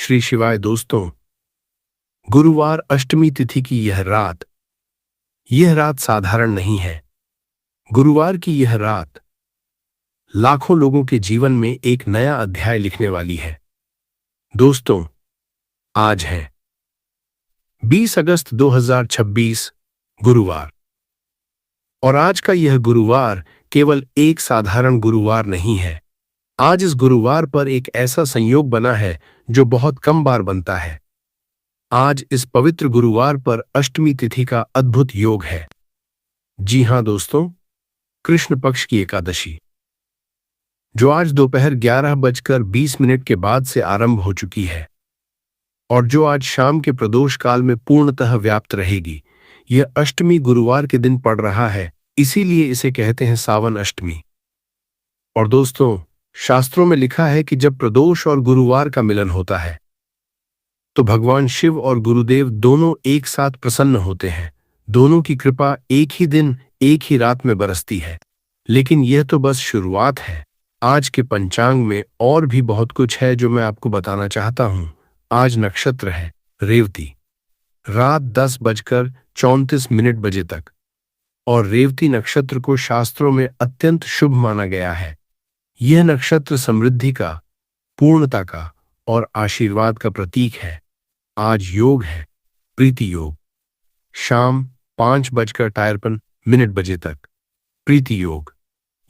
श्री शिवाय दोस्तों, गुरुवार अष्टमी तिथि की यह रात साधारण नहीं है। गुरुवार की यह रात लाखों लोगों के जीवन में एक नया अध्याय लिखने वाली है। दोस्तों, आज है 20 अगस्त 2026 गुरुवार। और आज का यह गुरुवार केवल एक साधारण गुरुवार नहीं है। आज इस गुरुवार पर एक ऐसा संयोग बना है जो बहुत कम बार बनता है। आज इस पवित्र गुरुवार पर अष्टमी तिथि का अद्भुत योग है। जी हां दोस्तों, कृष्ण पक्ष की एकादशी, जो आज दोपहर 11:20 के बाद से आरंभ हो चुकी है और जो आज शाम के प्रदोष काल में पूर्णतः व्याप्त रहेगी। यह अष्टमी गुरुवार के दिन पड़ रहा है, इसीलिए इसे कहते हैं सावन अष्टमी। और दोस्तों, शास्त्रों में लिखा है कि जब प्रदोष और गुरुवार का मिलन होता है तो भगवान शिव और गुरुदेव दोनों एक साथ प्रसन्न होते हैं। दोनों की कृपा एक ही दिन एक ही रात में बरसती है। लेकिन यह तो बस शुरुआत है। आज के पंचांग में और भी बहुत कुछ है जो मैं आपको बताना चाहता हूं। आज नक्षत्र है रेवती, रात 10:34 बजे तक। और रेवती नक्षत्र को शास्त्रों में अत्यंत शुभ माना गया है। यह नक्षत्र समृद्धि का, पूर्णता का और आशीर्वाद का प्रतीक है। आज योग है प्रीति योग, शाम 5:53 बजे तक। प्रीति योग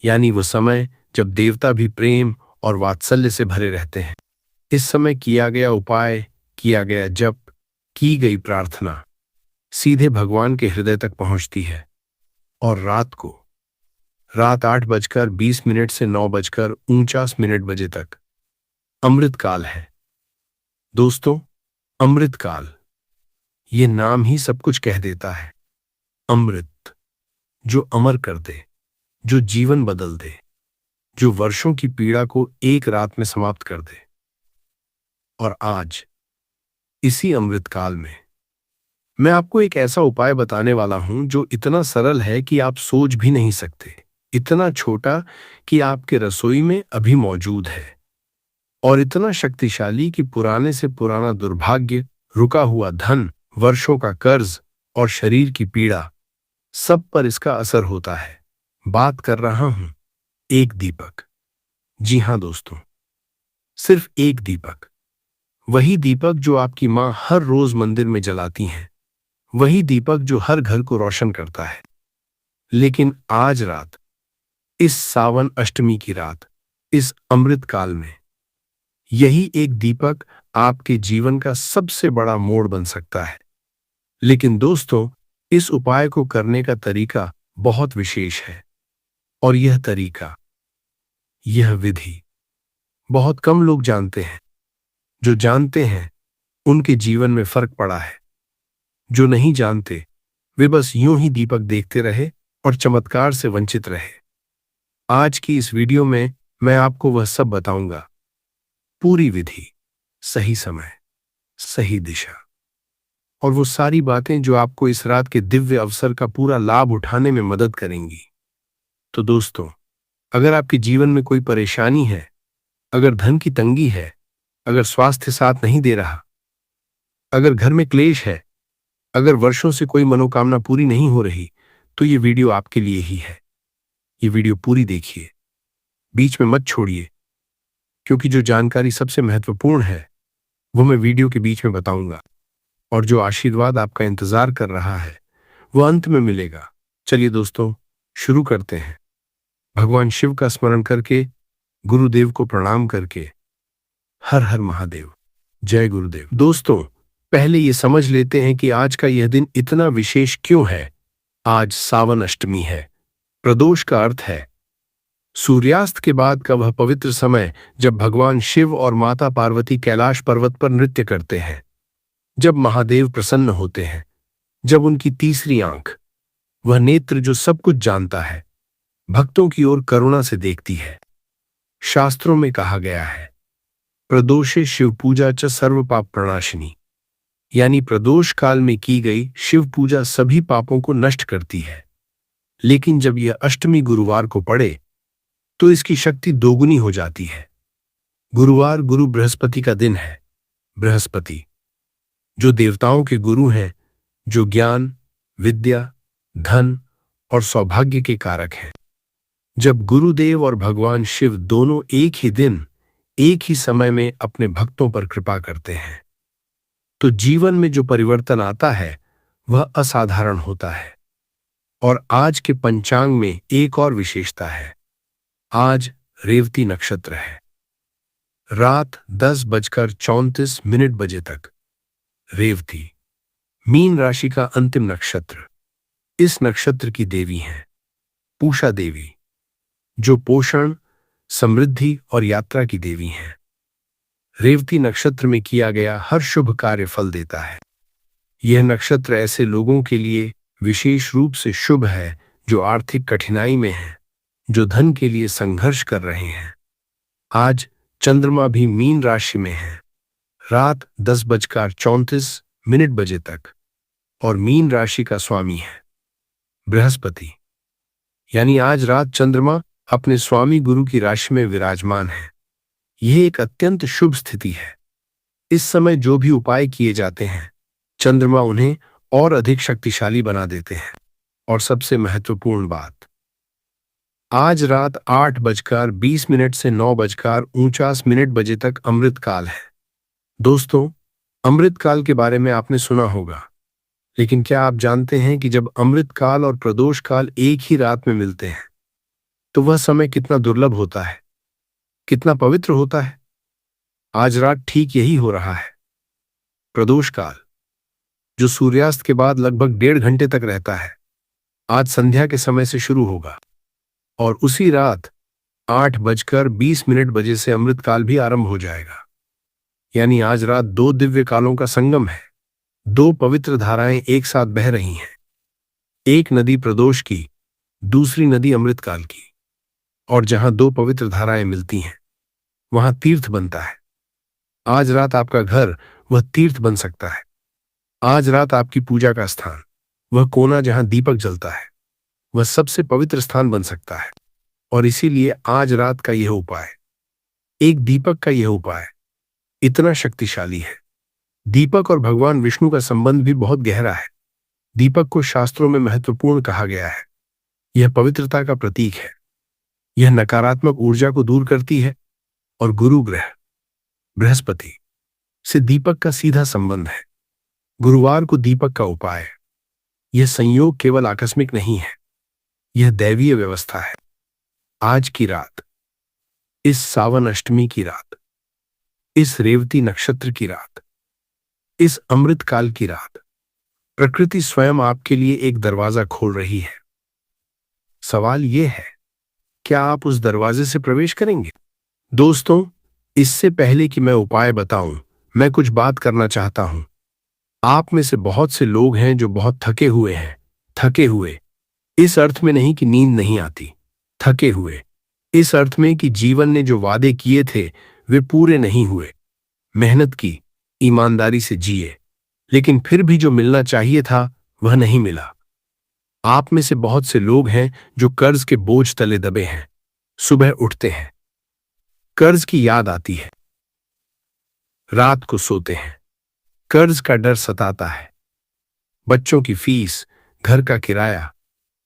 यानी वो समय जब देवता भी प्रेम और वात्सल्य से भरे रहते हैं। इस समय किया गया उपाय, किया गया जप, की गई प्रार्थना सीधे भगवान के हृदय तक पहुंचती है। और रात 8:20 से 9:49 बजे तक अमृत काल है। दोस्तों, अमृत काल, ये नाम ही सब कुछ कह देता है। अमृत, जो अमर कर दे, जो जीवन बदल दे, जो वर्षों की पीड़ा को एक रात में समाप्त कर दे। और आज इसी अमृत काल में मैं आपको एक ऐसा उपाय बताने वाला हूं जो इतना सरल है कि आप सोच भी नहीं सकते, इतना छोटा कि आपके रसोई में अभी मौजूद है, और इतना शक्तिशाली कि पुराने से पुराना दुर्भाग्य, रुका हुआ धन, वर्षों का कर्ज और शरीर की पीड़ा, सब पर इसका असर होता है। बात कर रहा हूं एक दीपक। जी हां दोस्तों, सिर्फ एक दीपक। वही दीपक जो आपकी मां हर रोज मंदिर में जलाती हैं, वही दीपक जो हर घर को रोशन करता है। लेकिन आज रात, इस सावन अष्टमी की रात, इस अमृत काल में यही एक दीपक आपके जीवन का सबसे बड़ा मोड़ बन सकता है। लेकिन दोस्तों, इस उपाय को करने का तरीका बहुत विशेष है। और यह तरीका, यह विधि बहुत कम लोग जानते हैं। जो जानते हैं उनके जीवन में फर्क पड़ा है। जो नहीं जानते वे बस यूं ही दीपक देखते रहे और चमत्कार से वंचित रहे। आज की इस वीडियो में मैं आपको वह सब बताऊंगा। पूरी विधि, सही समय, सही दिशा, और वो सारी बातें जो आपको इस रात के दिव्य अवसर का पूरा लाभ उठाने में मदद करेंगी। तो दोस्तों, अगर आपके जीवन में कोई परेशानी है, अगर धन की तंगी है, अगर स्वास्थ्य साथ नहीं दे रहा, अगर घर में क्लेश है, अगर वर्षों से कोई मनोकामना पूरी नहीं हो रही, तो ये वीडियो आपके लिए ही है। ये वीडियो पूरी देखिए, बीच में मत छोड़िए, क्योंकि जो जानकारी सबसे महत्वपूर्ण है वो मैं वीडियो के बीच में बताऊंगा। और जो आशीर्वाद आपका इंतजार कर रहा है वो अंत में मिलेगा। चलिए दोस्तों, शुरू करते हैं। भगवान शिव का स्मरण करके, गुरुदेव को प्रणाम करके। हर हर महादेव, जय गुरुदेव। दोस्तों, पहले ये समझ लेते हैं कि आज का यह दिन इतना विशेष क्यों है। आज सावन अष्टमी है। प्रदोष का अर्थ है सूर्यास्त के बाद का वह पवित्र समय जब भगवान शिव और माता पार्वती कैलाश पर्वत पर नृत्य करते हैं, जब महादेव प्रसन्न होते हैं, जब उनकी तीसरी आंख, वह नेत्र जो सब कुछ जानता है, भक्तों की ओर करुणा से देखती है। शास्त्रों में कहा गया है, प्रदोषे शिव पूजा च सर्व पाप प्रणाशिनी, यानी प्रदोष काल में की गई शिव पूजा सभी पापों को नष्ट करती है। लेकिन जब यह अष्टमी गुरुवार को पड़े तो इसकी शक्ति दोगुनी हो जाती है। गुरुवार गुरु बृहस्पति का दिन है। बृहस्पति, जो देवताओं के गुरु हैं, जो ज्ञान, विद्या, धन और सौभाग्य के कारक हैं। जब गुरुदेव और भगवान शिव दोनों एक ही दिन, एक ही समय में अपने भक्तों पर कृपा करते हैं, तो जीवन में जो परिवर्तन आता है वह असाधारण होता है। और आज के पंचांग में एक और विशेषता है। आज रेवती नक्षत्र है। रात 10:34 बजे तक रेवती, मीन राशि का अंतिम नक्षत्र। इस नक्षत्र की देवी हैं पूषा देवी, जो पोषण, समृद्धि और यात्रा की देवी हैं। रेवती नक्षत्र में किया गया हर शुभ कार्य फल देता है। यह नक्षत्र ऐसे लोगों के लिए विशेष रूप से शुभ है जो आर्थिक कठिनाई में हैं, जो धन के लिए संघर्ष कर रहे हैं। आज चंद्रमा भी मीन राशि में है रात 10:34 बजे तक, और मीन राशि का स्वामी है बृहस्पति। यानी आज रात चंद्रमा अपने स्वामी गुरु की राशि में विराजमान है। यह एक अत्यंत शुभ स्थिति है। इस समय जो भी उपाय किए जाते हैं, चंद्रमा उन्हें और अधिक शक्तिशाली बना देते हैं। और सबसे महत्वपूर्ण बात, आज रात 8:20 से 9:49 बजे तक अमृत काल है। दोस्तों, अमृत काल के बारे में आपने सुना होगा, लेकिन क्या आप जानते हैं कि जब अमृत काल और प्रदोष काल एक ही रात में मिलते हैं तो वह समय कितना दुर्लभ होता है, कितना पवित्र होता है। आज रात ठीक यही हो रहा है। प्रदोष काल, जो सूर्यास्त के बाद लगभग 1.5 घंटे तक रहता है, आज संध्या के समय से शुरू होगा, और उसी रात 8:20 बजे से अमृत काल भी आरंभ हो जाएगा। यानी आज रात 2 दिव्य कालों का संगम है। 2 पवित्र धाराएं एक साथ बह रही हैं। एक नदी प्रदोष की, दूसरी नदी अमृत काल की। और जहां 2 पवित्र धाराएं मिलती हैं, वहां तीर्थ बनता है। आज रात आपका घर वह तीर्थ बन सकता है। आज रात आपकी पूजा का स्थान, वह कोना जहां दीपक जलता है, वह सबसे पवित्र स्थान बन सकता है। और इसीलिए आज रात का यह उपाय, एक दीपक का यह उपाय इतना शक्तिशाली है। दीपक और भगवान विष्णु का संबंध भी बहुत गहरा है। दीपक को शास्त्रों में महत्वपूर्ण कहा गया है। यह पवित्रता का प्रतीक है। यह नकारात्मक ऊर्जा को दूर करती है। और गुरु ग्रह बृहस्पति से दीपक का सीधा संबंध है। गुरुवार को दीपक का उपाय, यह संयोग केवल आकस्मिक नहीं है, यह दैवीय व्यवस्था है। आज की रात, इस सावन अष्टमी की रात, इस रेवती नक्षत्र की रात, इस अमृत काल की रात, प्रकृति स्वयं आपके लिए एक दरवाजा खोल रही है। सवाल यह है, क्या आप उस दरवाजे से प्रवेश करेंगे? दोस्तों, इससे पहले कि मैं उपाय बताऊं, मैं कुछ बात करना चाहता हूं। आप में से बहुत से लोग हैं जो बहुत थके हुए हैं। थके हुए इस अर्थ में नहीं कि नींद नहीं आती, थके हुए इस अर्थ में कि जीवन ने जो वादे किए थे वे पूरे नहीं हुए। मेहनत की, ईमानदारी से जिए, लेकिन फिर भी जो मिलना चाहिए था वह नहीं मिला। आप में से बहुत से लोग हैं जो कर्ज के बोझ तले दबे हैं। सुबह उठते हैं, कर्ज की याद आती है, रात को सोते हैं, कर्ज का डर सताता है। बच्चों की फीस, घर का किराया,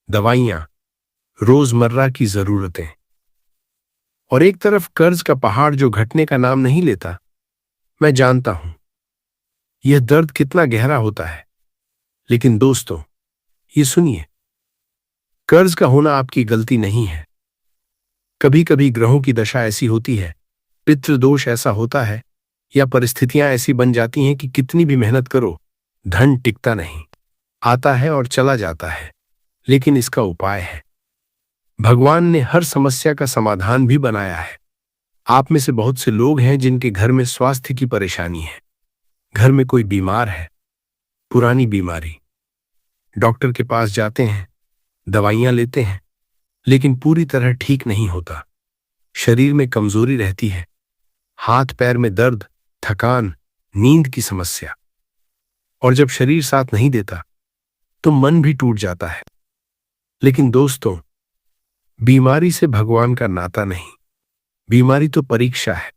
दवाइयां, रोजमर्रा की जरूरतें, और एक तरफ कर्ज का पहाड़ जो घटने का नाम नहीं लेता। मैं जानता हूं यह दर्द कितना गहरा होता है, लेकिन दोस्तों, ये सुनिए, कर्ज का होना आपकी गलती नहीं है। कभी कभी ग्रहों की दशा ऐसी होती है, पितृदोष ऐसा होता है, या परिस्थितियां ऐसी बन जाती हैं कि कितनी भी मेहनत करो, धन टिकता नहीं, आता है और चला जाता है। लेकिन इसका उपाय है। भगवान ने हर समस्या का समाधान भी बनाया है। आप में से बहुत से लोग हैं जिनके घर में स्वास्थ्य की परेशानी है। घर में कोई बीमार है, पुरानी बीमारी, डॉक्टर के पास जाते हैं, दवाइयां लेते हैं, लेकिन पूरी तरह ठीक नहीं होता। शरीर में कमजोरी रहती है, हाथ पैर में दर्द, थकान, नींद की समस्या, और जब शरीर साथ नहीं देता तो मन भी टूट जाता है। लेकिन दोस्तों, बीमारी से भगवान का नाता नहीं, बीमारी तो परीक्षा है।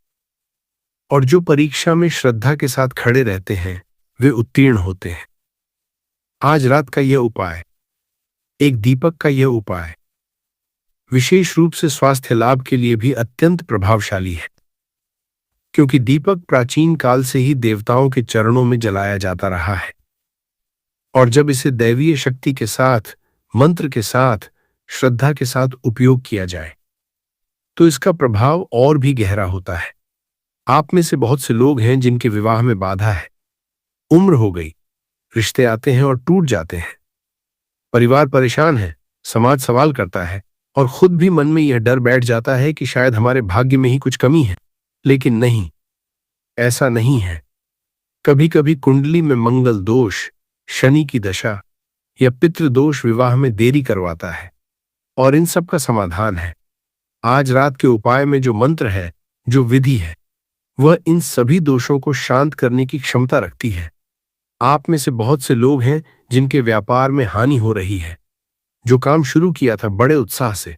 और जो परीक्षा में श्रद्धा के साथ खड़े रहते हैं वे उत्तीर्ण होते हैं। आज रात का यह उपाय, एक दीपक का यह उपाय विशेष रूप से स्वास्थ्य लाभ के लिए भी अत्यंत प्रभावशाली है, क्योंकि दीपक प्राचीन काल से ही देवताओं के चरणों में जलाया जाता रहा है। और जब इसे दैवीय शक्ति के साथ, मंत्र के साथ, श्रद्धा के साथ उपयोग किया जाए तो इसका प्रभाव और भी गहरा होता है। आप में से बहुत से लोग हैं जिनके विवाह में बाधा है, उम्र हो गई, रिश्ते आते हैं और टूट जाते हैं, परिवार परेशान है, समाज सवाल करता है और खुद भी मन में यह डर बैठ जाता है कि शायद हमारे भाग्य में ही कुछ कमी है। लेकिन नहीं, ऐसा नहीं है। कभी कभी कुंडली में मंगल दोष, शनि की दशा या पितृदोष विवाह में देरी करवाता है और इन सब का समाधान है। आज रात के उपाय में जो मंत्र है, जो विधि है, वह इन सभी दोषों को शांत करने की क्षमता रखती है। आप में से बहुत से लोग हैं जिनके व्यापार में हानि हो रही है। जो काम शुरू किया था बड़े उत्साह से,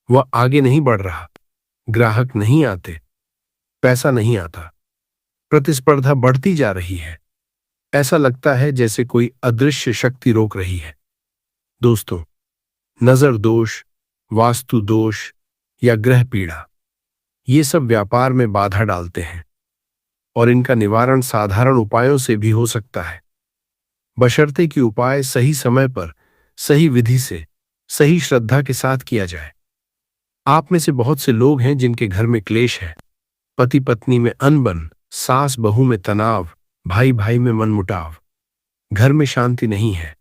वह आगे नहीं बढ़ रहा, ग्राहक नहीं आते, पैसा नहीं आता, प्रतिस्पर्धा बढ़ती जा रही है। ऐसा लगता है जैसे कोई अदृश्य शक्ति रोक रही है। दोस्तों, नजर दोष, वास्तु दोष या ग्रह पीड़ा, ये सब व्यापार में बाधा डालते हैं और इनका निवारण साधारण उपायों से भी हो सकता है, बशर्ते कि उपाय सही समय पर, सही विधि से, सही श्रद्धा के साथ किया जाए। आप में से बहुत से लोग हैं जिनके घर में क्लेश है, पति पत्नी में अनबन, सास बहू में तनाव, भाई भाई में मनमुटाव, घर में शांति नहीं है,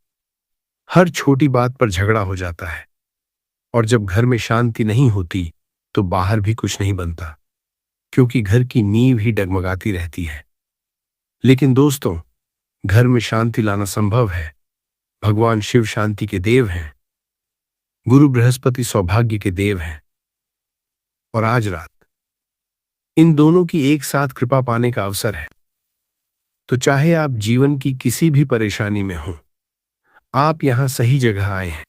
हर छोटी बात पर झगड़ा हो जाता है। और जब घर में शांति नहीं होती तो बाहर भी कुछ नहीं बनता, क्योंकि घर की नींव ही डगमगाती रहती है। लेकिन दोस्तों, घर में शांति लाना संभव है। भगवान शिव शांति के देव हैं, गुरु बृहस्पति सौभाग्य के देव हैं, और आज रात इन दोनों की एक साथ कृपा पाने का अवसर है। तो चाहे आप जीवन की किसी भी परेशानी में हो, आप यहां सही जगह आए हैं।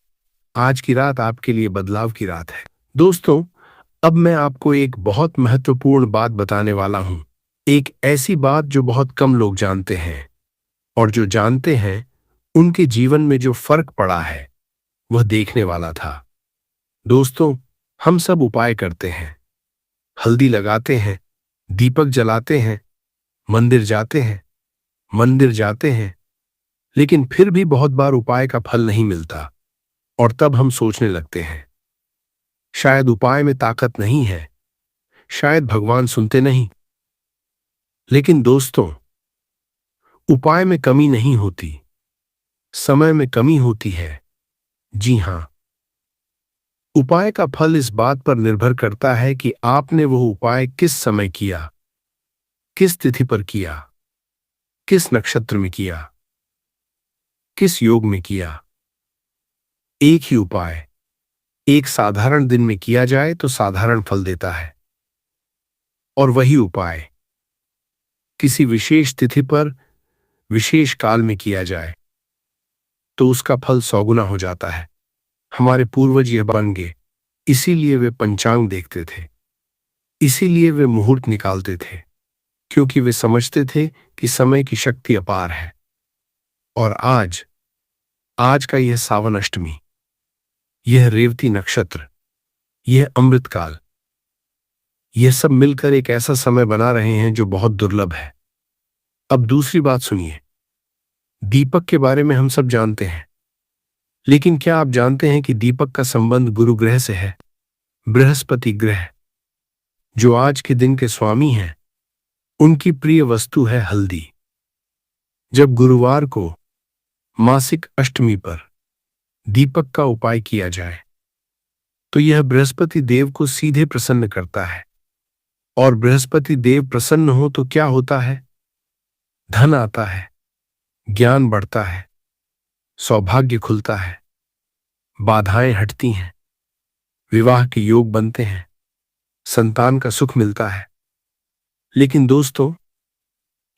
आज की रात आपके लिए बदलाव की रात है। दोस्तों, अब मैं आपको एक बहुत महत्वपूर्ण बात बताने वाला हूं, एक ऐसी बात जो बहुत कम लोग जानते हैं, और जो जानते हैं उनके जीवन में जो फर्क पड़ा है वह देखने वाला था। दोस्तों, हम सब उपाय करते हैं, हल्दी लगाते हैं, दीपक जलाते हैं, मंदिर जाते हैं, लेकिन फिर भी बहुत बार उपाय का फल नहीं मिलता और तब हम सोचने लगते हैं शायद उपाय में ताकत नहीं है, शायद भगवान सुनते नहीं। लेकिन दोस्तों, उपाय में कमी नहीं होती, समय में कमी होती है। जी हां, उपाय का फल इस बात पर निर्भर करता है कि आपने वह उपाय किस समय किया, किस तिथि पर किया, किस नक्षत्र में किया, किस योग में किया। एक ही उपाय एक साधारण दिन में किया जाए तो साधारण फल देता है, और वही उपाय किसी विशेष तिथि पर, विशेष काल में किया जाए तो उसका फल 100 गुना हो जाता है। हमारे पूर्वज यह बन गए, इसीलिए वे पंचांग देखते थे, इसीलिए वे मुहूर्त निकालते थे, क्योंकि वे समझते थे कि समय की शक्ति अपार है। और आज का यह सावन अष्टमी, यह रेवती नक्षत्र, यह अमृतकाल, यह सब मिलकर एक ऐसा समय बना रहे हैं जो बहुत दुर्लभ है। अब दूसरी बात सुनिए। दीपक के बारे में हम सब जानते हैं, लेकिन क्या आप जानते हैं कि दीपक का संबंध गुरु ग्रह से है? बृहस्पति ग्रह, जो आज के दिन के स्वामी हैं, उनकी प्रिय वस्तु है हल्दी। जब गुरुवार को मासिक अष्टमी पर दीपक का उपाय किया जाए तो यह बृहस्पति देव को सीधे प्रसन्न करता है, और बृहस्पति देव प्रसन्न हो तो क्या होता है? धन आता है, ज्ञान बढ़ता है, सौभाग्य खुलता है, बाधाएं हटती हैं, विवाह के योग बनते हैं, संतान का सुख मिलता है। लेकिन दोस्तों,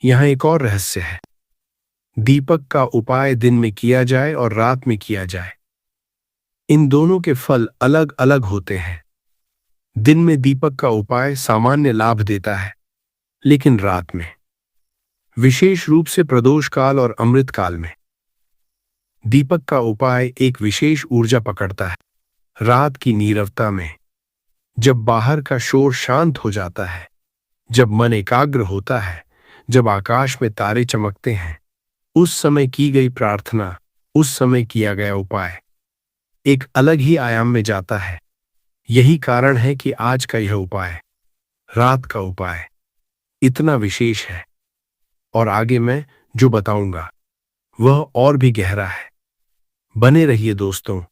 यहां एक और रहस्य है। दीपक का उपाय दिन में किया जाए और रात में किया जाए, इन दोनों के फल अलग अलग होते हैं। दिन में दीपक का उपाय सामान्य लाभ देता है, लेकिन रात में, विशेष रूप से प्रदोष काल और अमृत काल में, दीपक का उपाय एक विशेष ऊर्जा पकड़ता है। रात की नीरवता में, जब बाहर का शोर शांत हो जाता है, जब मन एकाग्र होता है, जब आकाश में तारे चमकते हैं, उस समय की गई प्रार्थना, उस समय किया गया उपाय एक अलग ही आयाम में जाता है। यही कारण है कि आज का यह उपाय, रात का उपाय, इतना विशेष है। और आगे मैं जो बताऊंगा वह और भी गहरा है। बने रहिए दोस्तों,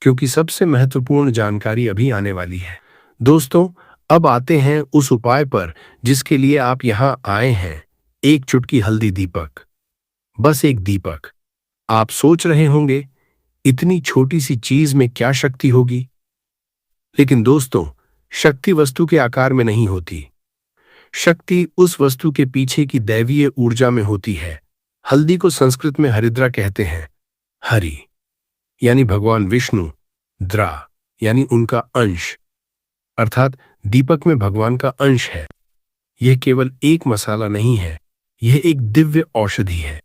क्योंकि सबसे महत्वपूर्ण जानकारी अभी आने वाली है। दोस्तों, अब आते हैं उस उपाय पर जिसके लिए आप यहां आए हैं। एक चुटकी हल्दी दीपक, बस एक दीपक। आप सोच रहे होंगे, इतनी छोटी सी चीज में क्या शक्ति होगी? लेकिन दोस्तों, शक्ति वस्तु के आकार में नहीं होती। शक्ति उस वस्तु के पीछे की दैवीय ऊर्जा में होती है। हल्दी को संस्कृत में हरिद्रा कहते हैं। हरि यानी भगवान विष्णु, द्रा यानी उनका अंश, अर्थात दीपक में भगवान का अंश है। यह केवल एक मसाला नहीं है, यह एक दिव्य औषधि है।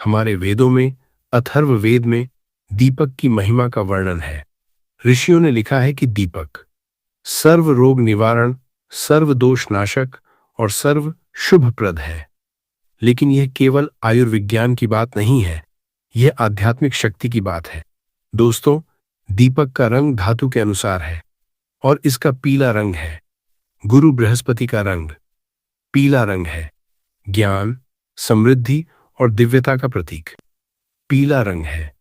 हमारे वेदों में, अथर्ववेद में दीपक की महिमा का वर्णन है। ऋषियों ने लिखा है कि दीपक सर्व रोग निवारण, सर्व दोष नाशक और सर्व शुभप्रद है। लेकिन यह केवल आयुर्विज्ञान की बात नहीं है, यह आध्यात्मिक शक्ति की बात है। दोस्तों, दीपक का रंग धातु के अनुसार है और इसका पीला रंग है। गुरु बृहस्पति का रंग पीला रंग है, ज्ञान, समृद्धि और दिव्यता का प्रतीक। पीला रंग है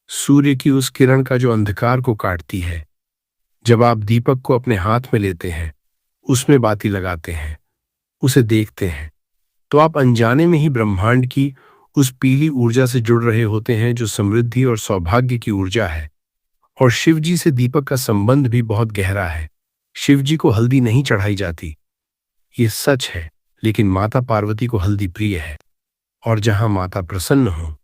सूर्य की उस किरण का जो अंधकार को काटती है। जब आप दीपक को अपने हाथ में लेते हैं, उसमें बाती लगाते हैं, उसे देखते हैं, तो आप अनजाने में ही ब्रह्मांड की उस पीली ऊर्जा से जुड़ रहे होते हैं जो समृद्धि और सौभाग्य की ऊर्जा है। और शिव जी से दीपक का संबंध भी बहुत गहरा है। शिव जी को हल्दी नहीं चढ़ाई जाती, ये सच है, लेकिन माता पार्वती को हल्दी प्रिय है। और जहां माता प्रसन्न हो,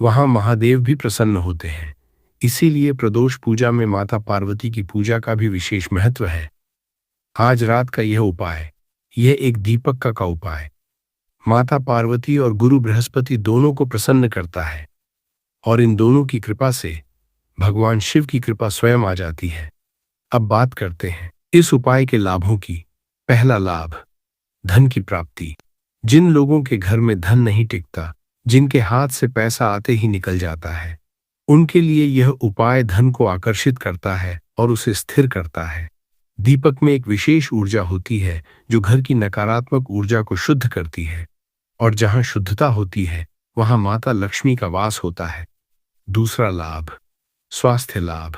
वहां महादेव भी प्रसन्न होते हैं। इसीलिए प्रदोष पूजा में माता पार्वती की पूजा का भी विशेष महत्व है। आज रात का यह उपाय, यह एक दीपक का उपाय माता पार्वती और गुरु बृहस्पति दोनों को प्रसन्न करता है। और इन दोनों की कृपा से भगवान शिव की कृपा स्वयं आ जाती है। अब बात करते हैं इस उपाय के लाभों की। पहला लाभ, धन की प्राप्ति। जिन लोगों के घर में धन नहीं टिकता, जिनके हाथ से पैसा आते ही निकल जाता है, उनके लिए यह उपाय धन को आकर्षित करता है और उसे स्थिर करता है। दीपक में एक विशेष ऊर्जा होती है जो घर की नकारात्मक ऊर्जा को शुद्ध करती है। और जहां शुद्धता होती है, वहां माता लक्ष्मी का वास होता है। दूसरा लाभ, स्वास्थ्य लाभ।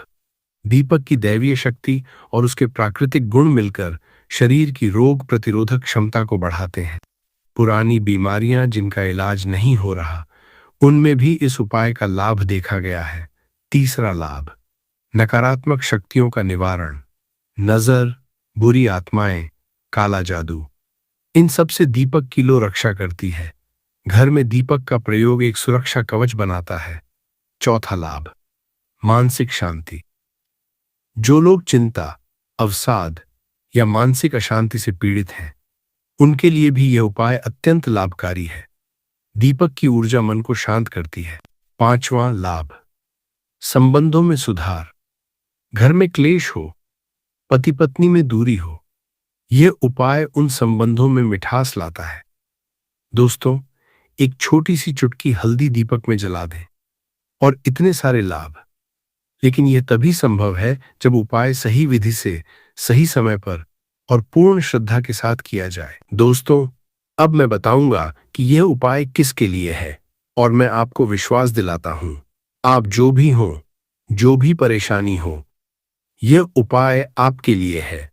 दीपक की दैवीय शक्ति और उसके प्राकृतिक गुण मिलकर शरीर की रोग प्रतिरोधक क्षमता को बढ़ाते हैं। पुरानी बीमारियां जिनका इलाज नहीं हो रहा, उनमें भी इस उपाय का लाभ देखा गया है। तीसरा लाभ, नकारात्मक शक्तियों का निवारण। नजर, बुरी आत्माएं, काला जादू, इन सब से दीपक की लो रक्षा करती है। घर में दीपक का प्रयोग एक सुरक्षा कवच बनाता है। चौथा लाभ, मानसिक शांति। जो लोग चिंता, अवसाद या मानसिक अशांति से पीड़ित हैं, उनके लिए भी यह उपाय अत्यंत लाभकारी है। दीपक की ऊर्जा मन को शांत करती है। पांचवां लाभ, संबंधों में सुधार। घर में क्लेश हो, पति पत्नी में दूरी हो, यह उपाय उन संबंधों में मिठास लाता है। दोस्तों, एक छोटी सी चुटकी हल्दी दीपक में जला दें और इतने सारे लाभ। लेकिन यह तभी संभव है जब उपाय सही विधि से, सही समय पर और पूर्ण श्रद्धा के साथ किया जाए। दोस्तों, अब मैं बताऊंगा कि यह उपाय किसके लिए है। और मैं आपको विश्वास दिलाता हूं, आप जो भी हो, जो भी परेशानी हो, यह उपाय आपके लिए है।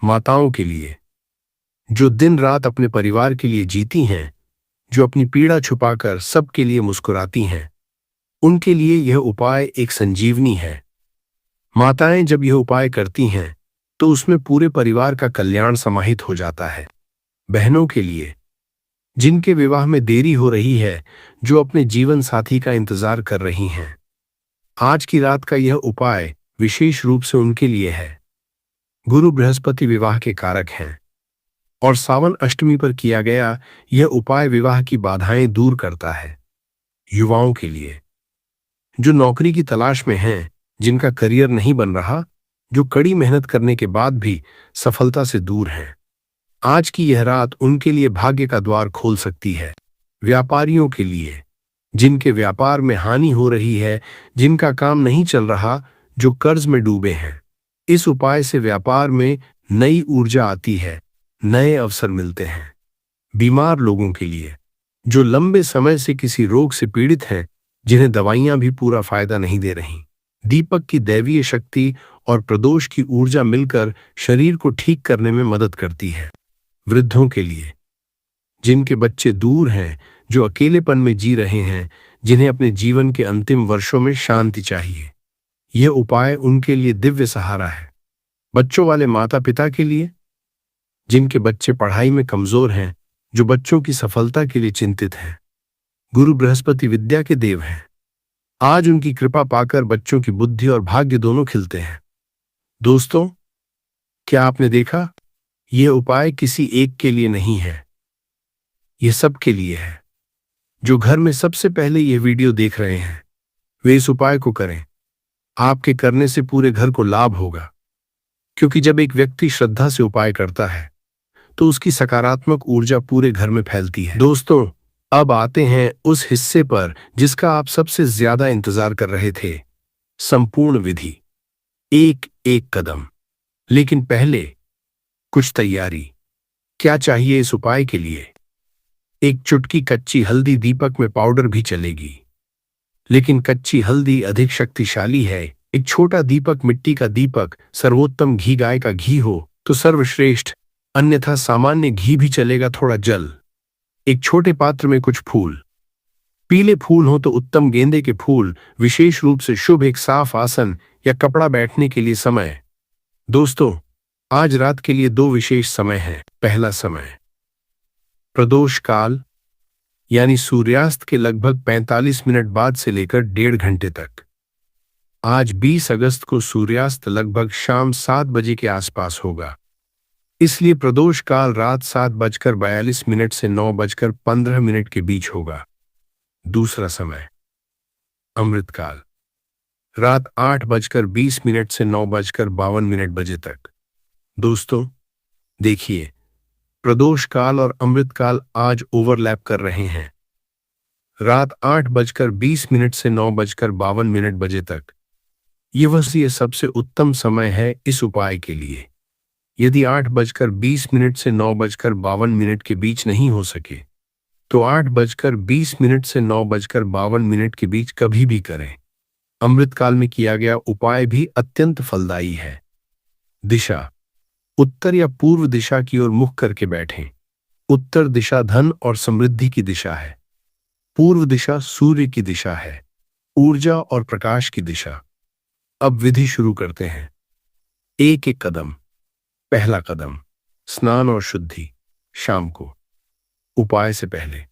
माताओं के लिए, जो दिन रात अपने परिवार के लिए जीती हैं, जो अपनी पीड़ा छुपाकर सबके लिए मुस्कुराती हैं, उनके लिए यह उपाय एक संजीवनी है। माताएं जब यह उपाय करती हैं, तो उसमें पूरे परिवार का कल्याण समाहित हो जाता है। बहनों के लिए, जिनके विवाह में देरी हो रही है, जो अपने जीवन साथी का इंतजार कर रही हैं, आज की रात का यह उपाय विशेष रूप से उनके लिए है। गुरु बृहस्पति विवाह के कारक हैं और सावन अष्टमी पर किया गया यह उपाय विवाह की बाधाएं दूर करता है। युवाओं के लिए, जो नौकरी की तलाश में हैं, जिनका करियर नहीं बन रहा, जो कड़ी मेहनत करने के बाद भी सफलता से दूर हैं, आज की यह रात उनके लिए भाग्य का द्वार खोल सकती है। व्यापारियों के लिए, जिनके व्यापार में हानि हो रही है, जिनका काम नहीं चल रहा, जो कर्ज में डूबे हैं, इस उपाय से व्यापार में नई ऊर्जा आती है, नए अवसर मिलते हैं। बीमार लोगों के लिए, जो लंबे समय से किसी रोग से पीड़ित हैं, जिन्हें दवाइयां भी पूरा फायदा नहीं दे रही, दीपक की दैवीय शक्ति और प्रदोष की ऊर्जा मिलकर शरीर को ठीक करने में मदद करती है। वृद्धों के लिए, जिनके बच्चे दूर हैं, जो अकेलेपन में जी रहे हैं, जिन्हें अपने जीवन के अंतिम वर्षों में शांति चाहिए, यह उपाय उनके लिए दिव्य सहारा है। बच्चों वाले माता पिता के लिए, जिनके बच्चे पढ़ाई में कमजोर हैं, जो बच्चों की सफलता के लिए चिंतित हैं, गुरु बृहस्पति विद्या के देव हैं। आज उनकी कृपा पाकर बच्चों की बुद्धि और भाग्य दोनों खिलते हैं। दोस्तों, क्या आपने देखा? यह उपाय किसी एक के लिए नहीं है, यह सबके लिए है। जो घर में सबसे पहले यह वीडियो देख रहे हैं, वे इस उपाय को करें। आपके करने से पूरे घर को लाभ होगा, क्योंकि जब एक व्यक्ति श्रद्धा से उपाय करता है तो उसकी सकारात्मक ऊर्जा पूरे घर में फैलती है। दोस्तों, अब आते हैं उस हिस्से पर जिसका आप सबसे ज्यादा इंतजार कर रहे थे, संपूर्ण विधि, एक एक कदम। लेकिन पहले कुछ तैयारी। क्या चाहिए इस उपाय के लिए? एक चुटकी कच्ची हल्दी, दीपक में पाउडर भी चलेगी, लेकिन कच्ची हल्दी अधिक शक्तिशाली है। एक छोटा दीपक, मिट्टी का दीपक, सर्वोत्तम घी, गाय का घी हो तो सर्वश्रेष्ठ, अन्यथा सामान्य घी भी चलेगा। थोड़ा जल, एक छोटे पात्र में कुछ फूल, पीले फूल हो तो उत्तम, गेंदे के फूल विशेष रूप से शुभ, एक साफ आसन या कपड़ा, बैठने के लिए समय। दोस्तों, आज रात के लिए दो विशेष समय हैं। पहला समय प्रदोष काल, यानी सूर्यास्त के लगभग 45 मिनट बाद से लेकर 1.5 घंटे तक। आज 20 अगस्त को सूर्यास्त लगभग शाम 7 बजे के आसपास होगा, इसलिए प्रदोष काल रात 7:42 से 9:15 के बीच होगा। दूसरा समय अमृतकाल, रात 8:20 से 9:52 बजे तक। दोस्तों, देखिए, प्रदोष काल और अमृतकाल आज ओवरलैप कर रहे हैं। रात 8:20 से 9:52 बजे तक यह सबसे उत्तम समय है इस उपाय के लिए। यदि 8:20 से 9:52 के बीच नहीं हो सके तो 8:20 से 9:52 के बीच कभी भी करें। अमृतकाल में किया गया उपाय भी अत्यंत फलदायी है। दिशा, उत्तर या पूर्व दिशा की ओर मुख करके बैठें। उत्तर दिशा धन और समृद्धि की दिशा है। पूर्व दिशा सूर्य की दिशा है, ऊर्जा और प्रकाश की दिशा। अब विधि शुरू करते हैं। एक एक कदम। पहला कदम, स्नान और शुद्धि। शाम को उपाय से पहले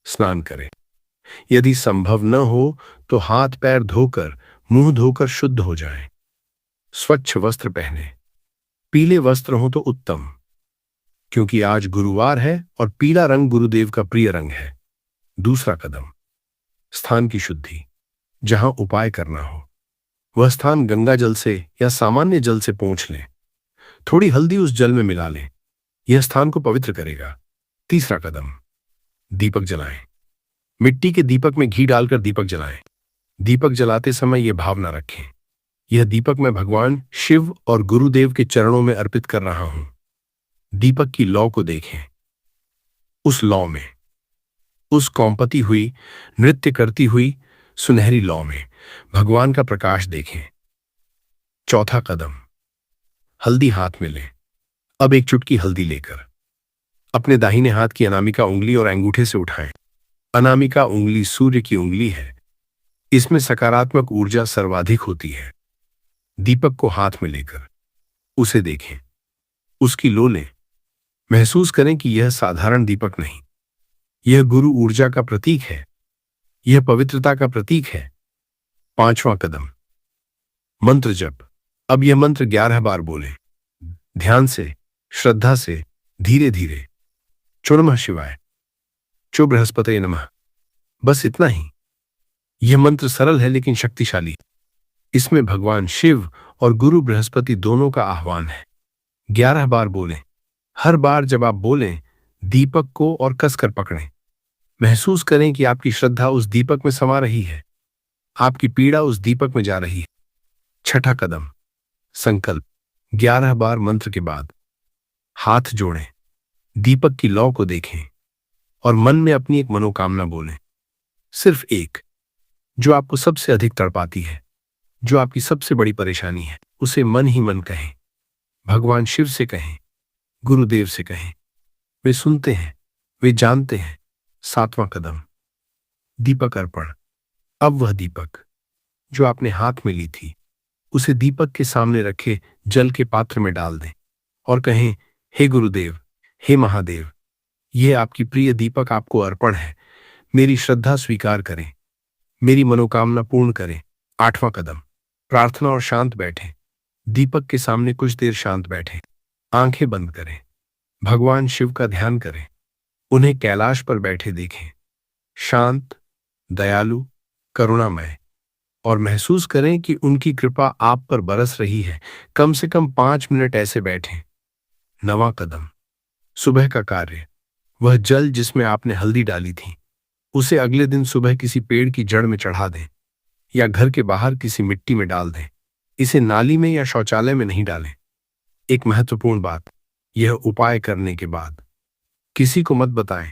स्नान करें। यदि संभव न हो तो हाथ पैर धोकर, मुंह धोकर शुद्ध हो जाएं। स्वच्छ वस्त्र पहने। पीले वस्त्र हो तो उत्तम, क्योंकि आज गुरुवार है और पीला रंग गुरुदेव का प्रिय रंग है। दूसरा कदम, स्थान की शुद्धि। जहां उपाय करना हो वह स्थान गंगा जल से या सामान्य जल से पोंछ लें। थोड़ी हल्दी उस जल में मिला लें, यह स्थान को पवित्र करेगा। तीसरा कदम, दीपक जलाएं। मिट्टी के दीपक में घी डालकर दीपक जलाएं। दीपक जलाते समय यह भावना रखें, यह दीपक मैं भगवान शिव और गुरुदेव के चरणों में अर्पित कर रहा हूं। दीपक की लौ को देखें। उस लौ में, उस कौंपती हुई, नृत्य करती हुई सुनहरी लौ में भगवान का प्रकाश देखें। चौथा कदम, हल्दी हाथ में लें। अब एक चुटकी हल्दी लेकर अपने दाहिने हाथ की अनामिका उंगली और अंगूठे से उठाएं। अनामिका उंगली सूर्य की उंगली है, इसमें सकारात्मक ऊर्जा सर्वाधिक होती है। दीपक को हाथ में लेकर उसे देखें, उसकी लो लें। महसूस करें कि यह साधारण दीपक नहीं, यह गुरु ऊर्जा का प्रतीक है, यह पवित्रता का प्रतीक है। पांचवां कदम, मंत्र जप। अब यह मंत्र 11 बार बोलें, ध्यान से, श्रद्धा से, धीरे धीरे। चो नमः शिवाय, चो बृहस्पतये नमः। बस इतना ही। यह मंत्र सरल है लेकिन शक्तिशाली। इसमें भगवान शिव और गुरु बृहस्पति दोनों का आह्वान है। 11 बार बोलें। हर बार जब आप बोलें, दीपक को और कसकर पकड़ें। महसूस करें कि आपकी श्रद्धा उस दीपक में समा रही है, आपकी पीड़ा उस दीपक में जा रही है। छठा कदम, संकल्प। 11 बार मंत्र के बाद हाथ जोड़ें, दीपक की लौ को देखें और मन में अपनी एक मनोकामना बोलें। सिर्फ एक, जो आपको सबसे अधिक तड़पाती है, जो आपकी सबसे बड़ी परेशानी है, उसे मन ही मन कहें। भगवान शिव से कहें, गुरुदेव से कहें। वे सुनते हैं, वे जानते हैं। 7वां कदम, दीपक अर्पण। अब वह दीपक जो आपने हाथ में ली थी, उसे दीपक के सामने रखे जल के पात्र में डाल दें और कहें, हे गुरुदेव, हे महादेव, यह आपकी प्रिय दीपक आपको अर्पण है। मेरी श्रद्धा स्वीकार करें, मेरी मनोकामना पूर्ण करें। 8वां कदम, प्रार्थना और शांत बैठें। दीपक के सामने कुछ देर शांत बैठें, आंखें बंद करें, भगवान शिव का ध्यान करें। उन्हें कैलाश पर बैठे देखें, शांत, दयालु, करुणामय, और महसूस करें कि उनकी कृपा आप पर बरस रही है। कम से कम 5 मिनट ऐसे बैठें। 9वां कदम, सुबह का कार्य। वह जल जिसमें आपने हल्दी डाली थी, उसे अगले दिन सुबह किसी पेड़ की जड़ में चढ़ा दें या घर के बाहर किसी मिट्टी में डाल दें। इसे नाली में या शौचालय में नहीं डालें। एक महत्वपूर्ण बात, यह उपाय करने के बाद किसी को मत बताएं,